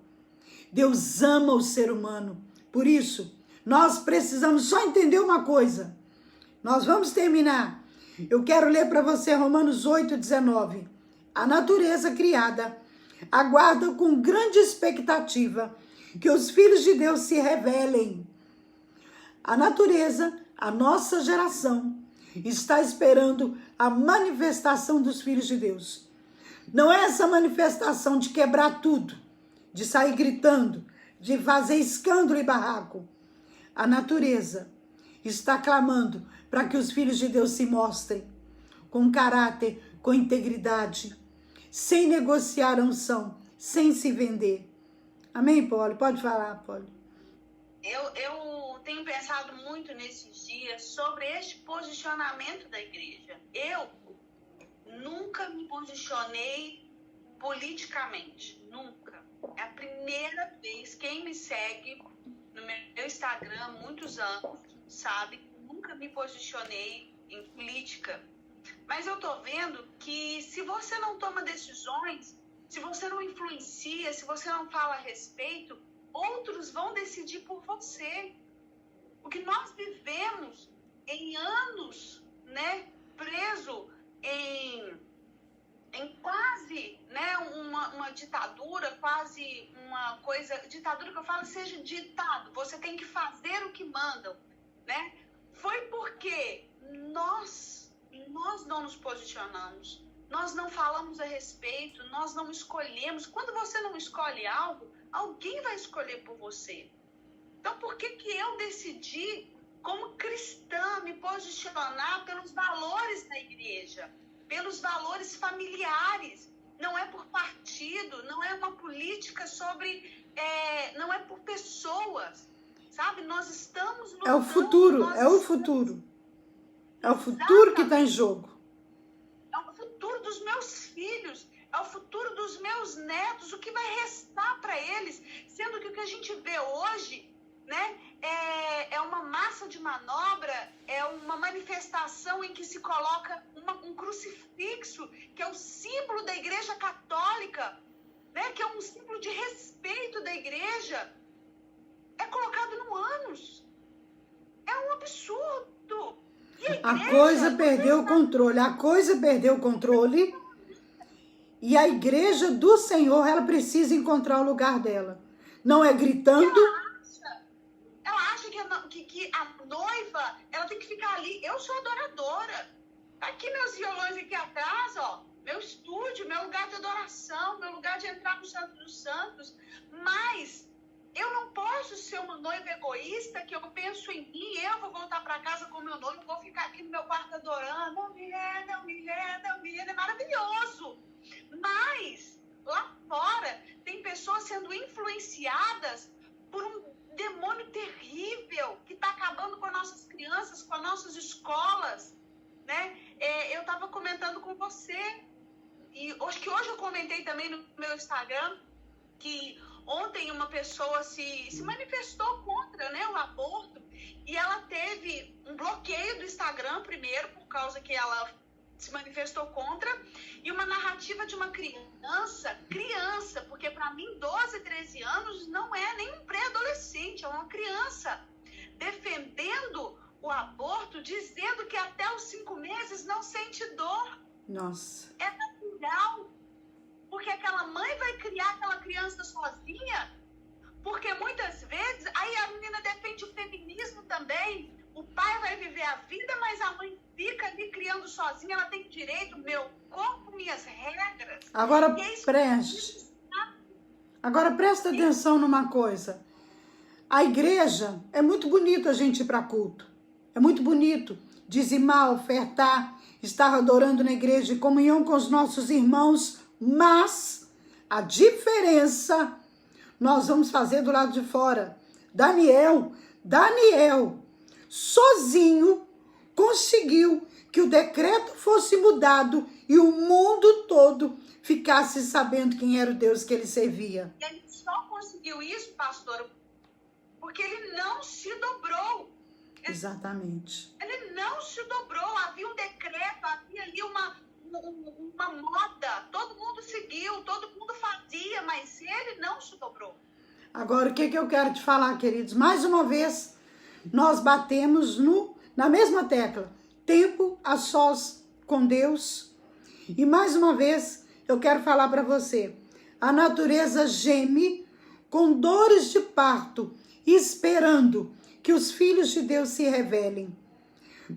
Deus ama o ser humano. Por isso, nós precisamos só entender uma coisa. Nós vamos terminar. Eu quero ler para você Romanos 8:19. A natureza criada aguarda com grande expectativa que os filhos de Deus se revelem. A natureza, a nossa geração, está esperando a manifestação dos filhos de Deus. Não é essa manifestação de quebrar tudo, de sair gritando, de fazer escândalo e barraco. A natureza está clamando para que os filhos de Deus se mostrem com caráter, com integridade, sem negociar a unção, sem se vender. Amém, Poli? Pode falar, Poli. Eu tenho pensado muito nesses dias sobre este posicionamento da igreja. Eu nunca me posicionei politicamente, nunca. É a primeira vez, quem me segue no meu Instagram há muitos anos, sabe, nunca me posicionei em política. Mas eu tô vendo que se você não toma decisões, se você não influencia, se você não fala a respeito, outros vão decidir por você. O que nós vivemos em anos, né, preso em quase, né, uma ditadura, quase uma coisa, ditadura que eu falo seja ditado, você tem que fazer o que mandam, né? Foi porque nós não nos posicionamos, nós não falamos a respeito, nós não escolhemos. Quando você não escolhe algo, alguém vai escolher por você. Então, por que eu decidi, como cristã, me posicionar pelos valores da igreja, pelos valores familiares? Não é por partido, não é uma política sobre, não é por pessoas, sabe? Nós estamos lutando. É o futuro, é o futuro. É o futuro que está em jogo. É o futuro dos meus filhos, é o futuro dos meus netos, o que vai restar para eles, sendo que o que a gente vê hoje, né, é uma massa de manobra, é uma manifestação em que se coloca um crucifixo, que é o símbolo da Igreja Católica, né, que é um símbolo de respeito da igreja, é colocado no ânus. É um absurdo. A coisa perdeu o controle, a coisa perdeu o controle e a igreja do Senhor, ela precisa encontrar o lugar dela. Não é gritando. Ela acha que a noiva, ela tem que ficar ali. Eu sou adoradora. Tá aqui meus violões aqui atrás, ó. Meu estúdio, meu lugar de adoração, meu lugar de entrar no Santo dos Santos. Mas eu não posso ser uma noiva egoísta que eu penso em mim, eu vou voltar para casa com meu noivo, vou ficar aqui no meu quarto adorando. Não me é maravilhoso. Mas lá fora tem pessoas sendo influenciadas por um demônio terrível escolas, né? Eu estava comentando com você, e acho que hoje eu comentei também no meu Instagram, que ontem uma pessoa se manifestou contra, né, o aborto, e ela teve um bloqueio do Instagram primeiro, por causa que ela se manifestou contra, e uma narrativa de uma criança, porque para mim 12, 13 anos não é nem um pré-adolescente, é uma criança, defendendo o aborto, dizendo que até os 5 meses não sente dor. Nossa. É natural, porque aquela mãe vai criar aquela criança sozinha, porque muitas vezes, aí a menina defende o feminismo também, o pai vai viver a vida, mas a mãe fica ali criando sozinha, ela tem direito, meu corpo, minhas regras. Agora presta atenção numa coisa. A igreja, é muito bonito a gente ir para culto. É muito bonito dizimar, ofertar, estar adorando na igreja em comunhão com os nossos irmãos, mas a diferença nós vamos fazer do lado de fora. Daniel, sozinho, conseguiu que o decreto fosse mudado e o mundo todo ficasse sabendo quem era o Deus que ele servia. E ele só conseguiu isso, pastor, porque ele não se dobrou. Exatamente. Ele não se dobrou. Havia um decreto, havia ali uma moda. Todo mundo seguiu, todo mundo fazia, mas ele não se dobrou. Agora, o que eu quero te falar, queridos? Mais uma vez, nós batemos na mesma tecla. Tempo a sós com Deus. E mais uma vez, eu quero falar para você. A natureza geme com dores de parto, esperando que os filhos de Deus se revelem.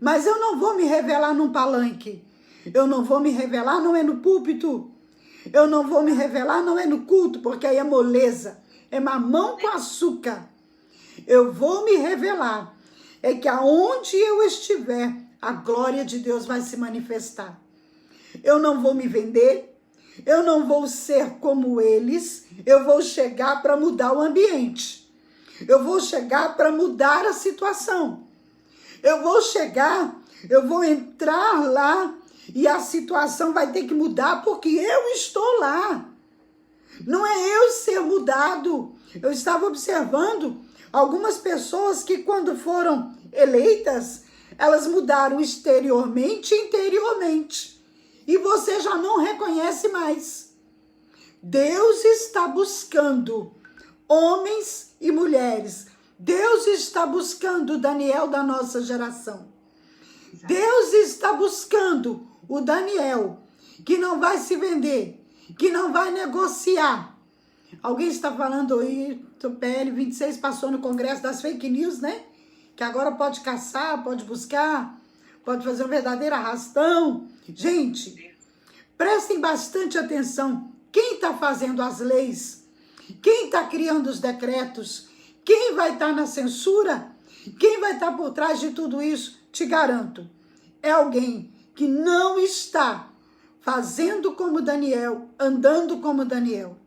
Mas eu não vou me revelar num palanque. Eu não vou me revelar, não é no púlpito. Eu não vou me revelar, não é no culto, porque aí é moleza. É mamão com açúcar. Eu vou me revelar. É que aonde eu estiver, a glória de Deus vai se manifestar. Eu não vou me vender. Eu não vou ser como eles. Eu vou chegar para mudar o ambiente. Eu vou chegar para mudar a situação. Eu vou entrar lá e a situação vai ter que mudar porque eu estou lá. Não é eu ser mudado. Eu estava observando algumas pessoas que quando foram eleitas, elas mudaram exteriormente e interiormente. E você já não reconhece mais. Deus está buscando homens e mulheres. Deus está buscando o Daniel da nossa geração. Deus está buscando o Daniel que não vai se vender, que não vai negociar. Alguém está falando aí, o PL 26 passou no Congresso das fake news, né? Que agora pode caçar, pode buscar, pode fazer um verdadeiro arrastão. Gente, prestem bastante atenção. Quem está fazendo as leis? Quem está criando os decretos? Quem vai estar na censura? Quem vai estar por trás de tudo isso? Te garanto, é alguém que não está fazendo como Daniel, andando como Daniel.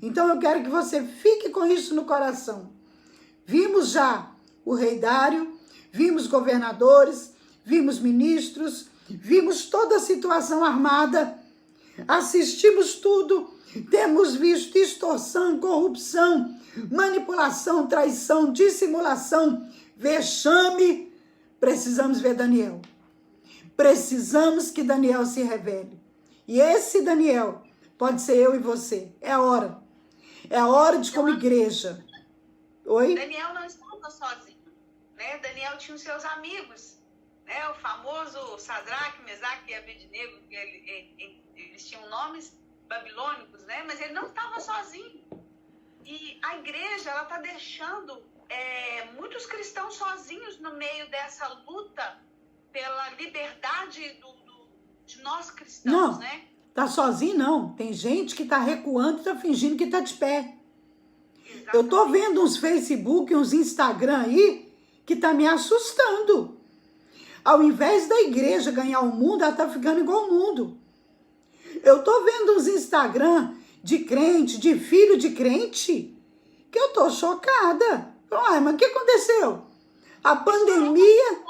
Então eu quero que você fique com isso no coração. Vimos já o rei Dário, vimos governadores, vimos ministros, vimos toda a situação armada, assistimos tudo, temos visto extorsão, corrupção, manipulação, traição, dissimulação, vexame. Precisamos ver Daniel. Precisamos que Daniel se revele. E esse Daniel pode ser eu e você. É a hora. É a hora de como igreja. Oi? Daniel não estava sozinho, né? Daniel tinha os seus amigos, né? O famoso Sadraque, Mesaque e Abednego, eles tinham nomes babilônicos, né? Mas ele não estava sozinho. E a igreja, ela está deixando muitos cristãos sozinhos no meio dessa luta pela liberdade de nós cristãos, não, né? Tá sozinho não. Tem gente que tá recuando e tá fingindo que tá de pé. Exatamente. Eu tô vendo uns Facebook, uns Instagram aí que tá me assustando. Ao invés da igreja ganhar o mundo, ela tá ficando igual o mundo. Eu tô vendo uns Instagram de crente, de filho de crente, que eu tô chocada. Ai, mas o que aconteceu? A pandemia...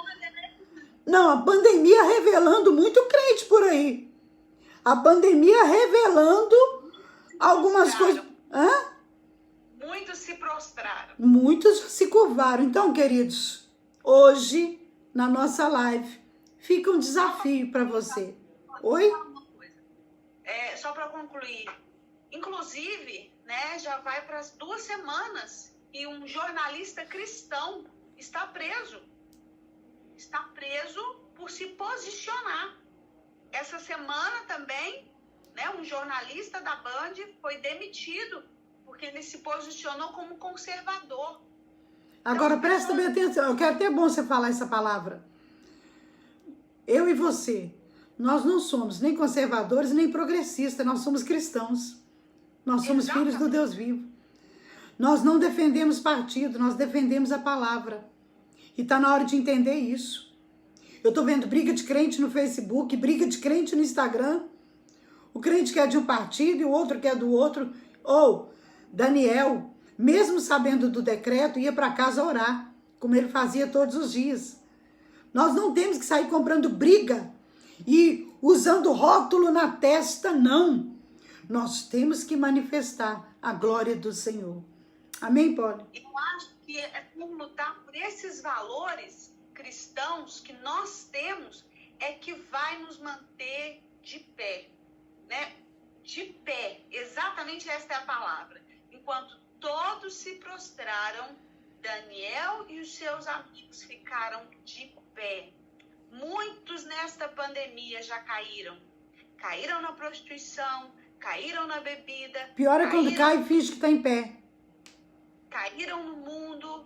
Não, a pandemia revelando muito crente por aí. A pandemia revelando algumas coisas. Hã? Muitos se prostraram. Muitos se curvaram. Então, queridos, hoje, na nossa live, fica um desafio para você. Oi? Só para concluir. Inclusive, né, já vai para as 2 semanas e um jornalista cristão está preso. Está preso por se posicionar. Essa semana também, né, um jornalista da Band foi demitido porque ele se posicionou como conservador. Agora, presta bem atenção. Eu quero até bom você falar essa palavra. Eu e você, nós não somos nem conservadores, nem progressistas. Nós somos cristãos. Nós somos filhos do Deus vivo. Nós não defendemos partido, nós defendemos a palavra. E está na hora de entender isso. Eu estou vendo briga de crente no Facebook, briga de crente no Instagram. O crente que é de um partido e o outro que é do outro. Ou Daniel, mesmo sabendo do decreto, ia para casa orar, como ele fazia todos os dias. Nós não temos que sair comprando briga e usando rótulo na testa, não. Nós temos que manifestar a glória do Senhor. Amém, Poli? Eu acho que é por lutar por esses valores cristãos que nós temos é que vai nos manter de pé, né? De pé, exatamente esta é a palavra. Enquanto todos se prostraram, Daniel e os seus amigos ficaram de pé. Muitos nesta pandemia já caíram. Caíram na prostituição, caíram na bebida. Pior é quando cai e finge que está em pé. Caíram no mundo.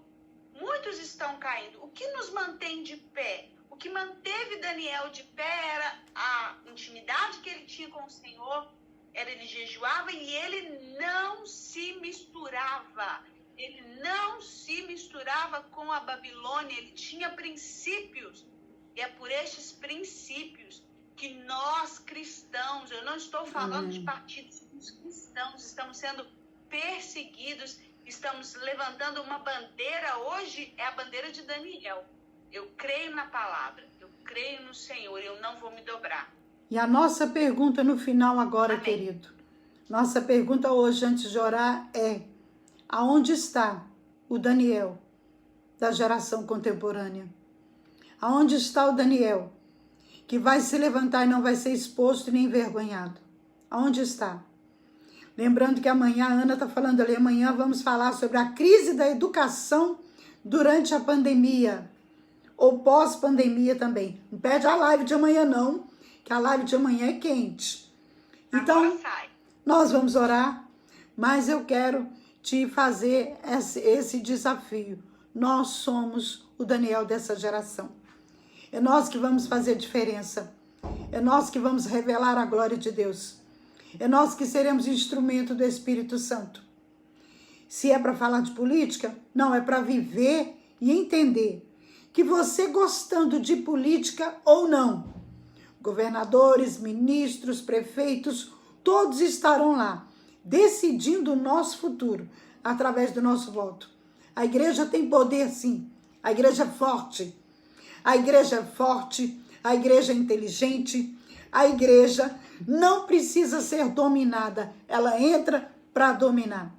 Muitos estão caindo. O que nos mantém de pé? O que manteve Daniel de pé era a intimidade que ele tinha com o Senhor. Ele jejuava e ele não se misturava. Ele não se misturava com a Babilônia. Ele tinha princípios. E é por estes princípios que nós cristãos, eu não estou falando de partidos, os cristãos estamos sendo perseguidos, estamos levantando uma bandeira, hoje é a bandeira de Daniel. Eu creio na palavra, eu creio no Senhor, eu não vou me dobrar. E a nossa pergunta no final agora, Amém. querido. Nossa pergunta hoje, antes de orar, é: aonde está o Daniel da geração contemporânea? Aonde está o Daniel que vai se levantar e não vai ser exposto nem envergonhado? Aonde está? Lembrando que amanhã, a Ana está falando ali, amanhã vamos falar sobre a crise da educação durante a pandemia, ou pós-pandemia também. Não perde a live de amanhã não, que a live de amanhã é quente. Então, nós vamos orar, mas eu quero te fazer esse desafio. Nós somos o Daniel dessa geração. É nós que vamos fazer diferença. É nós que vamos revelar a glória de Deus. É nós que seremos instrumento do Espírito Santo. Se é para falar de política, não, é para viver e entender que você gostando de política ou não, governadores, ministros, prefeitos, todos estarão lá, decidindo o nosso futuro, através do nosso voto. A igreja tem poder, sim. A igreja é forte. A igreja é forte, a igreja é inteligente, a igreja não precisa ser dominada, ela entra para dominar.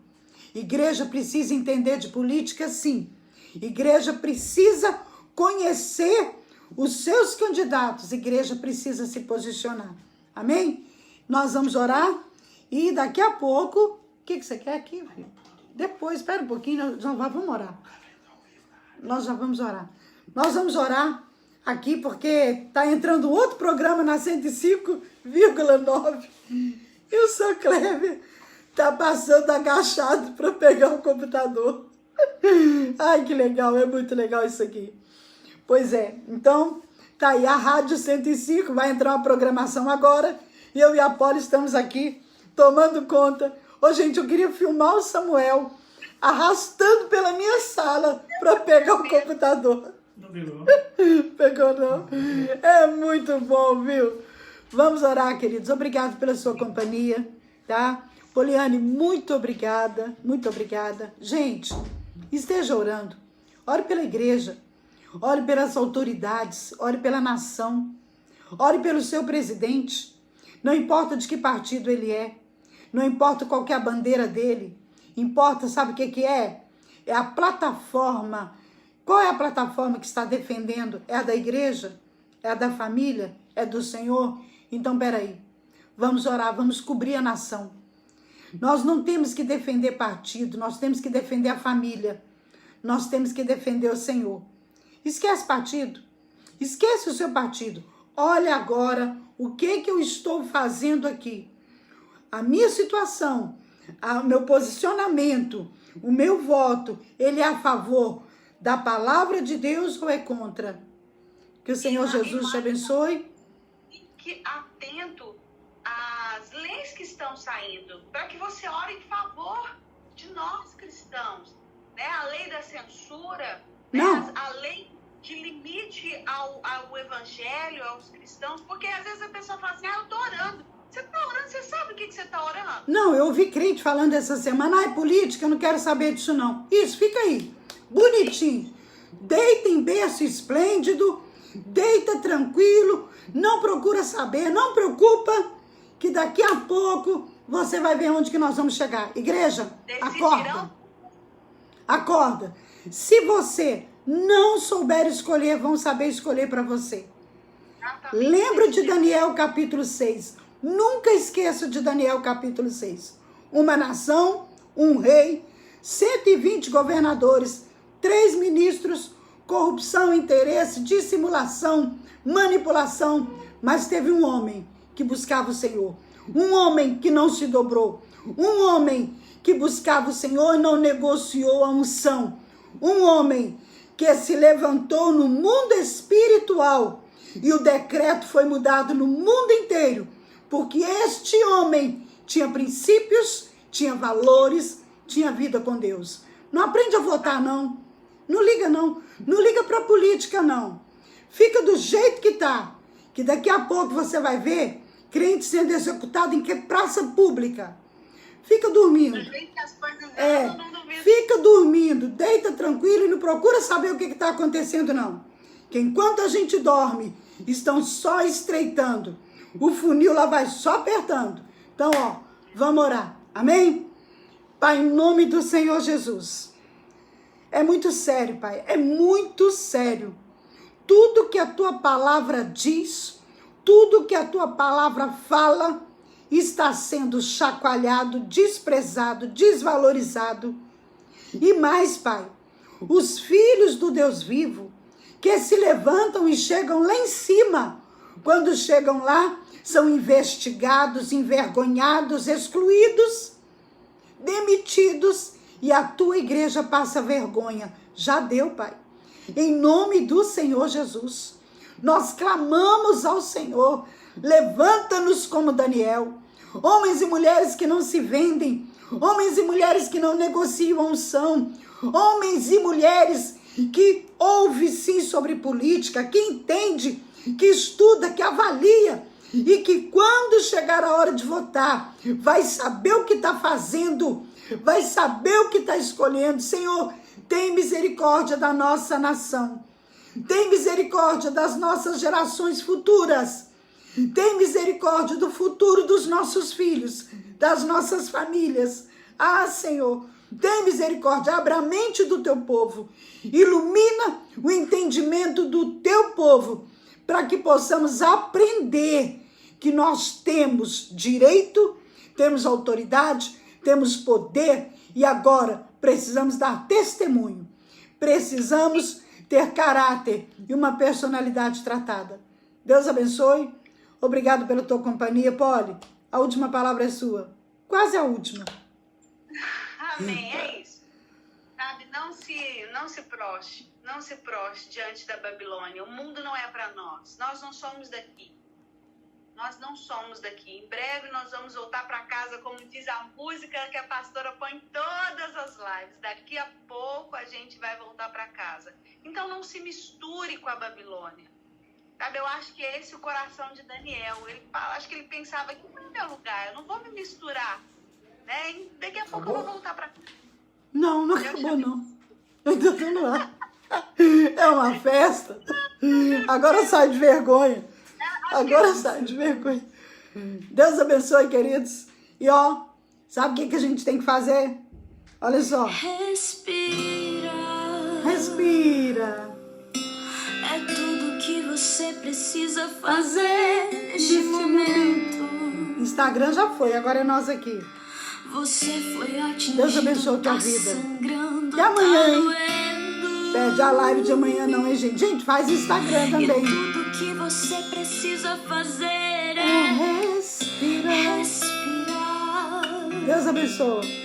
Igreja precisa entender de política, sim. Igreja precisa conhecer os seus candidatos, igreja precisa se posicionar. Amém? Nós vamos orar e daqui a pouco... O que você quer aqui, filho? Depois, espera um pouquinho, vamos orar. Nós já vamos orar. Nós vamos orar aqui porque está entrando outro programa na 105,9 e o seu Kleber está passando agachado para pegar o computador. Ai, que legal, é muito legal isso aqui. Pois é, então tá aí a Rádio 105, vai entrar uma programação agora e eu e a Poli estamos aqui tomando conta. Ô, gente, eu queria filmar o Samuel arrastando pela minha sala para pegar o computador. Não pegou? Pegou não? É muito bom, viu? Vamos orar, queridos. Obrigado pela sua companhia, tá? Poliane, muito obrigada, muito obrigada. Gente, esteja orando. Ore pela igreja. ore pelas autoridades, ore pela nação, ore pelo seu presidente. Não importa de que partido ele é, não importa qual que é a bandeira dele, importa, sabe o que é? É a plataforma. Qual é a plataforma que está defendendo? É a da igreja? É a da família? É do Senhor? Então, peraí, vamos orar, vamos cobrir a nação. Nós não temos que defender partido, nós temos que defender a família. Nós temos que defender o Senhor. Esquece partido. Esquece o seu partido. Olha agora o que eu estou fazendo aqui. A minha situação, o meu posicionamento, o meu voto, ele é a favor da palavra de Deus ou é contra? Que o Senhor Jesus te abençoe. Fique atento às leis que estão saindo, para que você ore em favor de nós cristãos. Né? A lei da censura, né? A lei de limite ao evangelho, aos cristãos, porque às vezes a pessoa fala assim, eu estou orando. Você está orando, você sabe o que você está orando? Não, eu ouvi crente falando essa semana, é política, eu não quero saber disso não. Isso, fica aí, bonitinho. Deita em berço esplêndido, deita tranquilo, não procura saber, não preocupa, que daqui a pouco você vai ver onde que nós vamos chegar. Igreja, acorda. Acorda. Se você não souber escolher, vão saber escolher para você. Lembra de Daniel capítulo 6. Nunca esqueça de Daniel capítulo 6. Uma nação, um rei, 120 governadores, 3 ministros, corrupção, interesse, dissimulação, manipulação. Mas teve um homem que buscava o Senhor. Um homem que não se dobrou. Um homem que buscava o Senhor e não negociou a unção. Um homem que se levantou no mundo espiritual e o decreto foi mudado no mundo inteiro, porque este homem tinha princípios, tinha valores, tinha vida com Deus. Não aprende a votar, não. Não liga, não. Não liga para a política, não. Fica do jeito que tá, que daqui a pouco você vai ver crente sendo executado em praça pública. Fica dormindo. Fica dormindo, deita tranquilo e não procura saber o que está acontecendo, não. Que enquanto a gente dorme, estão só estreitando. O funil lá vai só apertando. Então, ó, vamos orar. Amém? Pai, em nome do Senhor Jesus. É muito sério, Pai. É muito sério. Tudo que a tua palavra diz, tudo que a tua palavra fala, está sendo chacoalhado, desprezado, desvalorizado. E mais, Pai, os filhos do Deus vivo, que se levantam e chegam lá em cima, quando chegam lá, são investigados, envergonhados, excluídos, demitidos, e a tua igreja passa vergonha. Já deu, Pai. Em nome do Senhor Jesus, nós clamamos ao Senhor, levanta-nos como Daniel, homens e mulheres que não se vendem, homens e mulheres que não negociam a unção, homens e mulheres que ouvem sim sobre política, que entende, que estuda, que avalia, e que quando chegar a hora de votar, vai saber o que está fazendo, vai saber o que está escolhendo. Senhor, tem misericórdia da nossa nação, tem misericórdia das nossas gerações futuras, tem misericórdia do futuro dos nossos filhos, das nossas famílias. Ah, Senhor, tem misericórdia, abra a mente do teu povo, ilumina o entendimento do teu povo, para que possamos aprender que nós temos direito, temos autoridade, temos poder e agora precisamos dar testemunho, precisamos ter caráter e uma personalidade tratada. Deus abençoe. Obrigado pela tua companhia, Polly. A última palavra é sua. Quase a última. Amém, é isso. Sabe, não se proste diante da Babilônia. O mundo não é para nós. Nós não somos daqui. Nós não somos daqui. Em breve nós vamos voltar para casa, como diz a música que a pastora põe em todas as lives. Daqui a pouco a gente vai voltar para casa. Então não se misture com a Babilônia. Sabe, eu acho que é esse o coração de Daniel. Acho que ele pensava que não é meu lugar, eu não vou me misturar. Né? E daqui a pouco eu vou voltar para casa. Não acabou, não. Eu ainda tô no ar. É uma festa. Agora sai de vergonha. Agora sai de vergonha. Deus abençoe, queridos. E ó, sabe o que a gente tem que fazer? Olha só. Respira. Respira. É tudo que você precisa fazer neste momento. Instagram já foi, agora é nós aqui. Você foi atingido, Deus abençoe a tua tá vida. sangrando, E amanhã, hein? doendo. Perde a live de amanhã não, hein, gente? Gente, faz Instagram E também. tudo que você precisa fazer É respirar. respirar. Deus abençoe.